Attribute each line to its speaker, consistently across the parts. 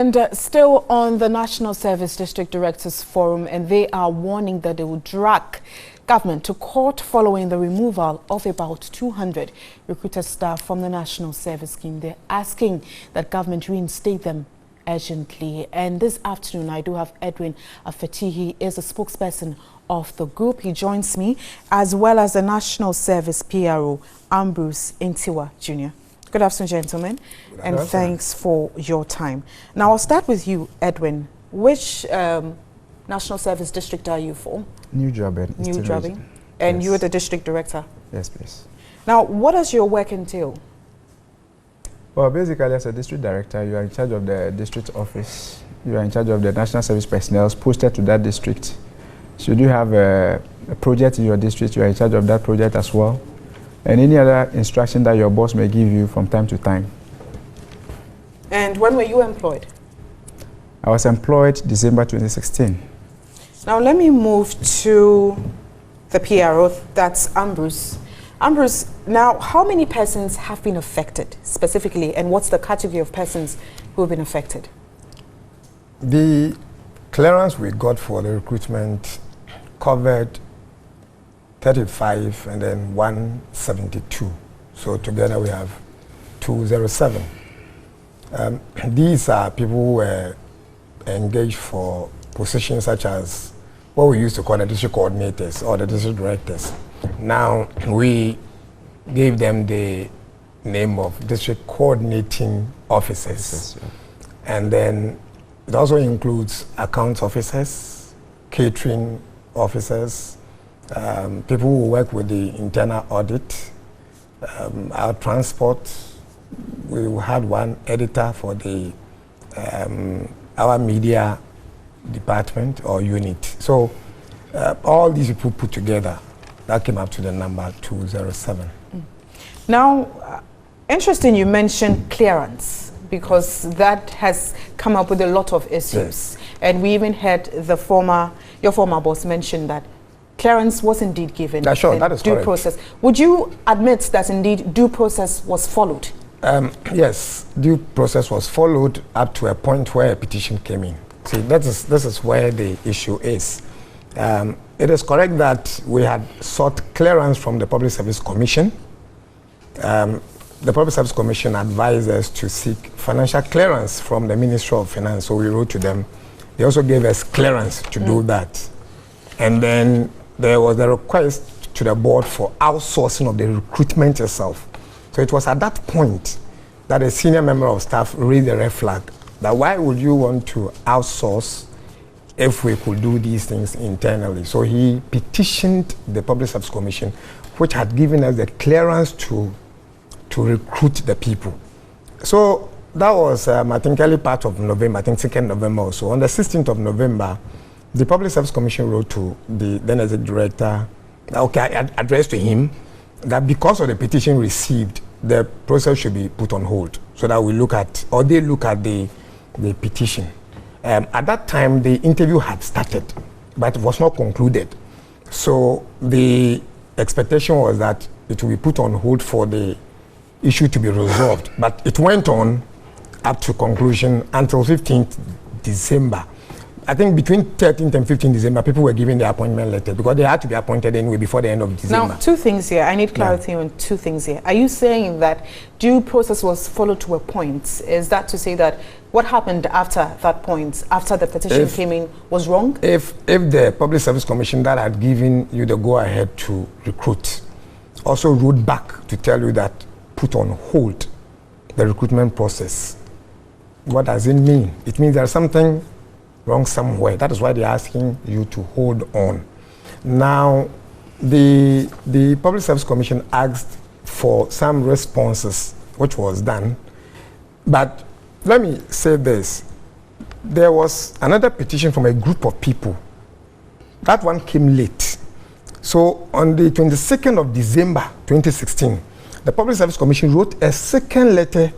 Speaker 1: And still on the National Service District Directors Forum, and they are warning that they will drag government to court following the removal of about 200 recruited staff from the National Service Scheme. They're asking that government reinstate them urgently. And this afternoon, I do have Edwin Afeti. He is a spokesperson of the group. He joins me, as well as the National Service PRO, Ambrose Intiwa Jr. Good afternoon, gentlemen, and thanks for your time. Now, I'll start with you, Edwin. Which National Service District are you for?
Speaker 2: New Jobbing.
Speaker 1: New Jobbing. And yes. You're the District Director?
Speaker 2: Yes, please.
Speaker 1: Now, what does your work entail?
Speaker 2: Well, basically, as a District Director, you are in charge of the district office. You are in charge of the National Service personnel posted to that district. Should you have a project in your district, you are in charge of that project as well. And any other instruction that your boss may give you from time to time.
Speaker 1: And when were you employed?
Speaker 2: I was employed December 2016.
Speaker 1: Now let me move to the PRO, that's Ambrose. Ambrose, now how many persons have been affected specifically, and what's the category of persons who have been affected?
Speaker 3: The clearance we got for the recruitment covered 35 and then 172. So together we have 207. These are people who were engaged for positions such as what we used to call the district coordinators or the district directors. Now we gave them the name of district coordinating officers. And then it also includes accounts officers, catering officers, people who work with the internal audit, our transport. We had one editor for the our media department or unit. So all these people put together, that came up to the number 207.
Speaker 1: Now, interesting you mentioned clearance, because that has come up with a lot of issues.
Speaker 3: Yes.
Speaker 1: And we even had your former boss mention that clearance was indeed given.
Speaker 3: Sure, that is
Speaker 1: due
Speaker 3: correct.
Speaker 1: process. Would you admit that indeed due process was followed?
Speaker 3: Yes, due process was followed up to a point where a petition came in. See, this is where the issue is. It is correct that we had sought clearance from the Public Service Commission. The Public Service Commission advised us to seek financial clearance from the Ministry of Finance, so we wrote to them. They also gave us clearance to do that. And then there was a request to the board for outsourcing of the recruitment itself. So it was at that point that a senior member of staff raised a red flag that why would you want to outsource if we could do these things internally? So he petitioned the Public Service Commission, which had given us the clearance to recruit the people. So that was, I think, early part of November, I think 2nd November or so. On the 16th of November, the Public Service Commission wrote to the then as a director, addressed to him, that because of the petition received, the process should be put on hold so that we look at, or they look at the petition. At that time, the interview had started, but it was not concluded. So the expectation was that it will be put on hold for the issue to be resolved. But it went on up to conclusion until 15th December. I think between 13th and 15th December, people were given their appointment letter because they had to be appointed anyway before the end of December.
Speaker 1: Now, two things here. I need clarity on two things here. Are you saying that due process was followed to a point? Is that to say that what happened after that point, after the petition came in, was wrong?
Speaker 3: If the Public Service Commission that had given you the go-ahead to recruit also wrote back to tell you that put on hold the recruitment process, what does it mean? It means there's something wrong somewhere. That is why they're asking you to hold on. Now, the Public Service Commission asked for some responses, which was done. But let me say this. There was another petition from a group of people. That one came late. So on the 22nd of December 2016, the Public Service Commission wrote a second letter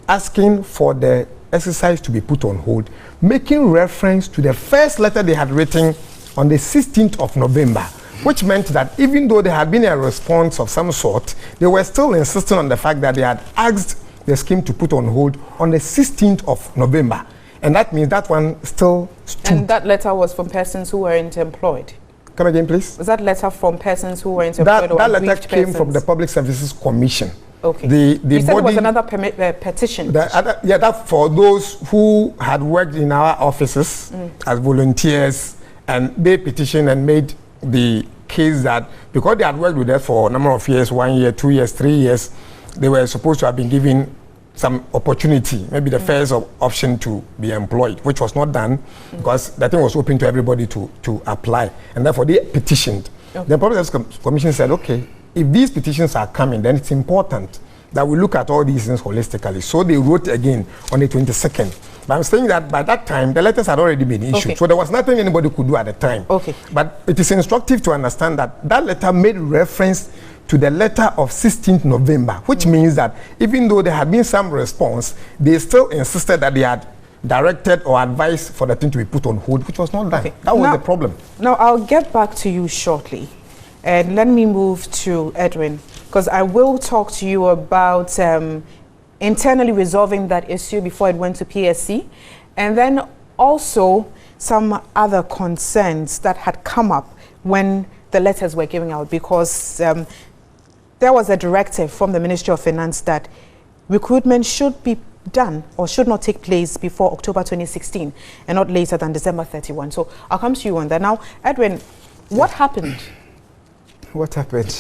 Speaker 3: asking for the exercise to be put on hold, making reference to the first letter they had written on the 16th of November, which meant that even though there had been a response of some sort, they were still insisting on the fact that they had asked the scheme to put on hold on the 16th of November. And that means that one still stood.
Speaker 1: And that letter was from persons who weren't employed?
Speaker 3: Come again, please.
Speaker 1: Was that letter from persons who weren't employed?
Speaker 3: That letter came from the Public Services Commission.
Speaker 1: Okay.
Speaker 3: You
Speaker 1: said it was another petition.
Speaker 3: That for those who had worked in our offices as volunteers, and they petitioned and made the case that because they had worked with us for a number of years, 1 year, 2 years, 3 years, they were supposed to have been given some opportunity, maybe the first option to be employed, which was not done because the thing was open to everybody to apply. And therefore they petitioned. The Public Service Commission said, okay, if these petitions are coming, then it's important that we look at all these things holistically. So they wrote again on the 22nd. But I'm saying that by that time, the letters had already been issued. So there was nothing anybody could do at the time. But it is instructive to understand that that letter made reference to the letter of 16th November, which means that even though there had been some response, they still insisted that they had directed or advised for the thing to be put on hold, which was not done. That was the problem.
Speaker 1: Now, I'll get back to you shortly. And let me move to Edwin, because I will talk to you about internally resolving that issue before it went to PSC, and then also some other concerns that had come up when the letters were given out, because there was a directive from the Ministry of Finance that recruitment should be done or should not take place before October 2016 and not later than December 31. So I'll come to you on that. Now, Edwin, what happened?
Speaker 2: What happened?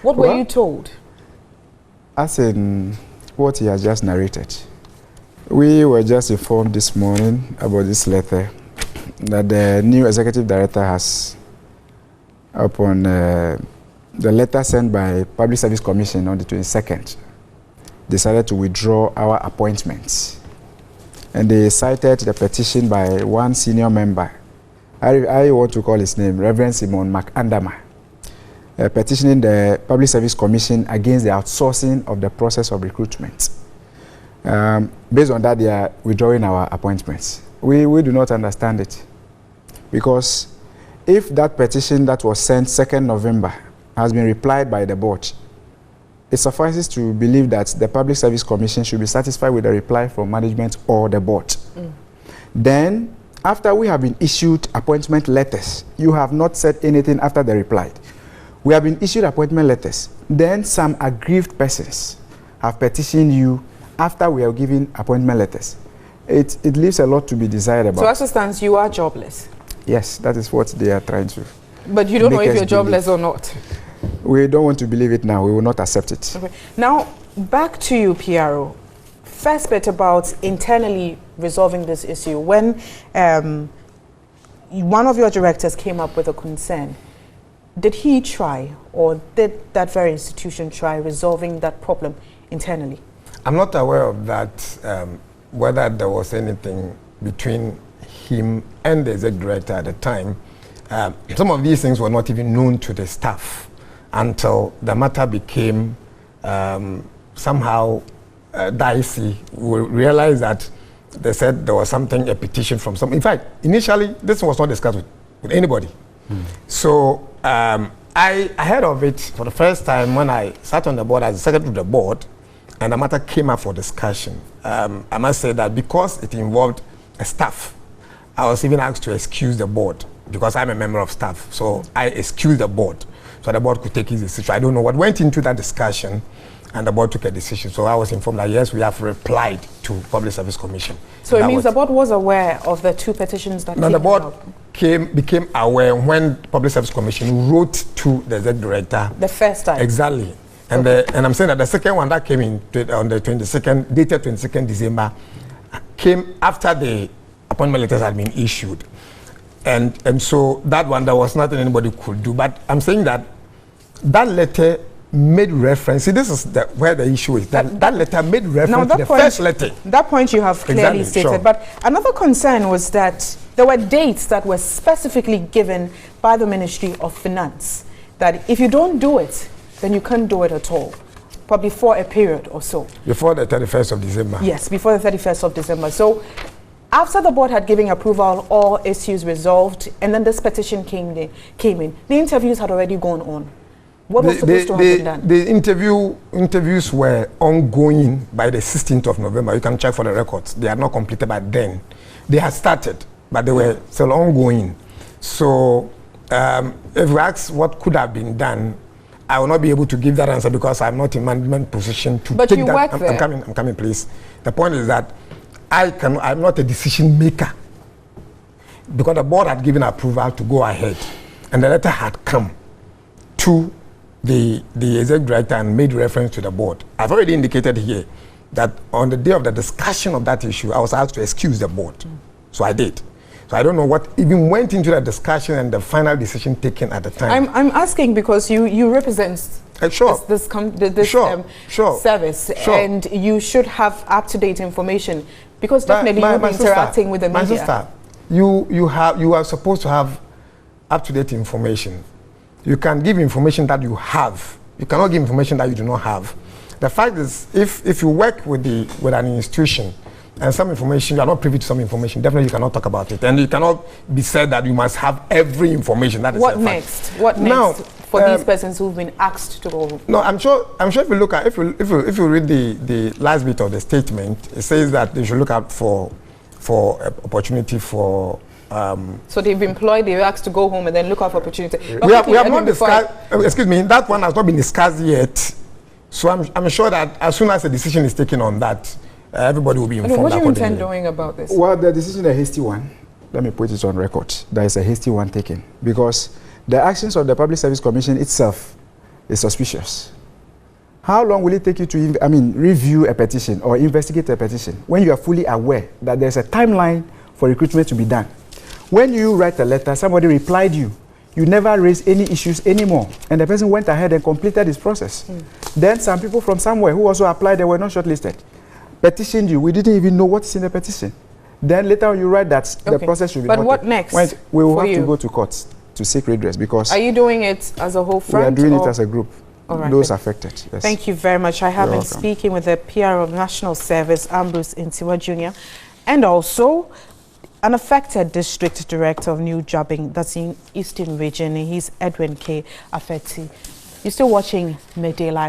Speaker 1: What were you told?
Speaker 2: As in what he has just narrated. We were just informed this morning about this letter that the new executive director has, upon the letter sent by Public Service Commission on the 22nd, decided to withdraw our appointments. And they cited the petition by one senior member. I want to call his name, Reverend Simon McAndama, petitioning the Public Service Commission against the outsourcing of the process of recruitment. Based on that, they are withdrawing our appointments. We do not understand it, because if that petition that was sent 2nd November has been replied by the board, it suffices to believe that the Public Service Commission should be satisfied with the reply from management or the board. Then, after we have been issued appointment letters, you have not said anything after the reply. We have been issued appointment letters. Then some aggrieved persons have petitioned you after we have given appointment letters. It leaves a lot to be desired about.
Speaker 1: So as it stands, you are jobless?
Speaker 2: Yes, that is what they are trying to.
Speaker 1: But you don't know if you're jobless or not?
Speaker 2: We don't want to believe it now. We will not accept it.
Speaker 1: Okay. Now, back to you, PRO. First bit about internally resolving this issue. When one of your directors came up with a concern, did he try, or did that very institution try resolving that problem internally?
Speaker 3: I'm not aware of that, whether there was anything between him and the executive director at the time. Some of these things were not even known to the staff until the matter became somehow dicey. We realized that they said there was something, a petition from some. In fact, initially, this was not discussed with anybody. So I heard of it for the first time when I sat on the board as the secretary of the board, and the matter came up for discussion. I must say that because it involved a staff, I was even asked to excuse the board because I'm a member of staff. So I excused the board so the board could take his decision. I don't know what went into that discussion, and the board took a decision. So I was informed that yes, we have replied to Public Service Commission.
Speaker 1: So it means the board was aware of the two petitions that
Speaker 3: the board became aware when Public Service Commission wrote to the executive director.
Speaker 1: The first time?
Speaker 3: Exactly. And, and I'm saying that the second one that came in on the 22nd, dated 22nd December, came after the appointment letters had been issued. And so that one, there was nothing anybody could do. But I'm saying that that letter made reference. See, this is where the issue is. That letter made reference to the first letter.
Speaker 1: That point you have clearly stated. Sure. But another concern was that there were dates that were specifically given by the Ministry of Finance, that if you don't do it, then you can't do it at all, probably for a period or so. Before the 31st of December. Yes, before the 31st of December. So after the board had given approval, all issues resolved, and then this petition came in. The interviews had already gone on. What was supposed to have been done? The interviews were ongoing by the 16th of November. You can check for the records. They are not completed by then.
Speaker 3: They had started, but they were still ongoing. So if you ask what could have been done, I will not be able to give that answer because I'm not in management position to
Speaker 1: but
Speaker 3: take
Speaker 1: you
Speaker 3: that.
Speaker 1: Work there.
Speaker 3: I'm coming, please. The point is that I'm not a decision maker because the board had given approval to go ahead, and the letter had come to the executive director and made reference to the board. I've already indicated here that on the day of the discussion of that issue, I was asked to excuse the board. So I did. So I don't know what even went into the discussion and the final decision taken at the time.
Speaker 1: I'm asking because you represent
Speaker 3: sure.
Speaker 1: this service, and you should have up-to-date information because definitely you'll be interacting with the media.
Speaker 3: My sister, you are supposed to have up-to-date information. You can give information that you have. You cannot give information that you do not have. The fact is, if you work with an institution and some information, you are not privy to some information, definitely you cannot talk about it. And you cannot be said that you must have every information. That is
Speaker 1: what next? What next
Speaker 3: now,
Speaker 1: for these persons who've been asked to go home?
Speaker 3: No, I'm sure if you look at if you read the last bit of the statement, it says that they should look out for opportunity for
Speaker 1: so they've employed, they've asked to go home and then look out for opportunity.
Speaker 3: We have not discussed, excuse me, that one has not been discussed yet. So I'm sure that as soon as a decision is taken on that, everybody will be informed.
Speaker 1: What do you intend doing about this?
Speaker 2: Well, the decision is a hasty one. Let me put it on record. There is a hasty one taken because the actions of the Public Service Commission itself is suspicious. How long will it take you to, review a petition or investigate a petition when you are fully aware that there's a timeline for recruitment to be done? When you write a letter, somebody replied you never raised any issues anymore, and the person went ahead and completed his process. Then some people from somewhere who also applied, they were not shortlisted, petitioned you. We didn't even know what's in the petition. Then later on you write that the process should be
Speaker 1: But
Speaker 2: halted.
Speaker 1: what next?
Speaker 2: We will have to go to court to seek redress because...
Speaker 1: Are you doing it as a whole front?
Speaker 2: We are doing it as a group.
Speaker 1: All right,
Speaker 2: those affected, yes.
Speaker 1: Thank you very much. I have been
Speaker 2: welcome.
Speaker 1: speaking with the PR of National Service, Ambrose Ntiwa Jr., and also an affected district director of New Jobbing, that's in Eastern Region. He's Edwin K. Afeti. You're still watching Midday Live.